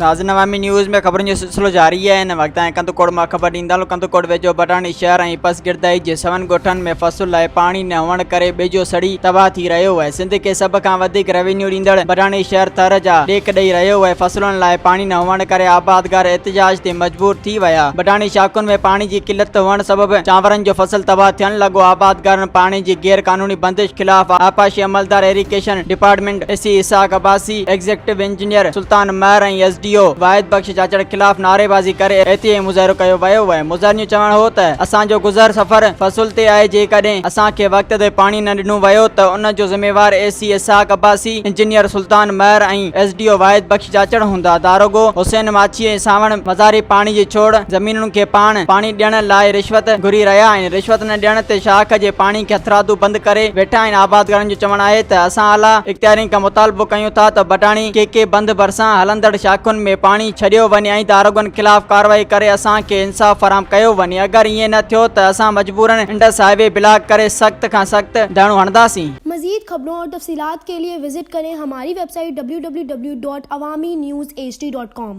नाज़रीन अवामी न्यूज़ में खबरों जो सिलसिलो जारी है। इन वक्त क़ंधकोट में खबर ॾींदा क़ंधकोट वैजहोबडाणी शहर ऐं पस गिरदाई जे सवन ॻोठन में फसल लाइ पाणी न हुअण करे ॿेजो सड़ी तबाह थी रहियो आहे। सिंध के सभ खां वधीक रेवेन्यू ॾींदड़ बडाणी शहर तर जा ॾेक ॾेई रहियो आहे। फसलुनि लाइ पाणी न हुअण करे आबादगार एहतिजाज ते मजबूर थी विया। बडाणी शाखुनि में पाणी जी किल्लत हुअण सबबि चांवरनि जो फसल तबाह थियण लॻो। आबादगारनि पाणी जी गैर कानूनी बंदिश खिलाफ आपाशी अमलदार irrigation department AC Ishaq Abbasi executive engineer Sultan Mahar ऐं एसडीओ वाहिद बख्श चाचड़ खिलाफ नारेबाज़ी करे एतिरे मुज़ाहिरो कयो वियो आहे। मुज़ाहिरीन चवण हो त असांजो गुज़र सफ़र फसुल ते आहे। जेकॾहिं असांखे वक़्त ते पाणी न ॾिनो वियो त उन जो ज़िम्मेवार एसी इसाक अब्बासी इंजीनियर सुल्तान महर ऐं एसडीओ वाहिद बख्श चाचड़ हूंदा। दारोगो हुसैन माछी ऐं सावण मज़ारी पाणी जी छोड़ ज़मीनुनि खे पाणी ॾियण लाइ रिश्वत घुरी रहिया आहिनि। रिश्वत न ॾियण ते शाख जे पाणी खे हथरादू बंदि करे वेठा आहिनि। आबादगारनि जो चवणु आहे त असां आला इख्तियारियुनि खां मुतालबो कयूं था त बडाणी के बंदि भरिसां हलंदड़ शाखुनि में पाणी छॾियो वञे ऐं दारोगनि खिलाफ कार्रवाई करे असांखे इंसाफ़ फराहम कयो वञे। अगरि ईअं न थियो त असां मजबूरन इंडस हाईवे ब्लॉक करे सख्त खां सख्त धरणो हणंदासीं। मजीद खबरों और तफसीलात के लिए विजिट करें हमारी वेबसाइट www.awamiNewsHD.com।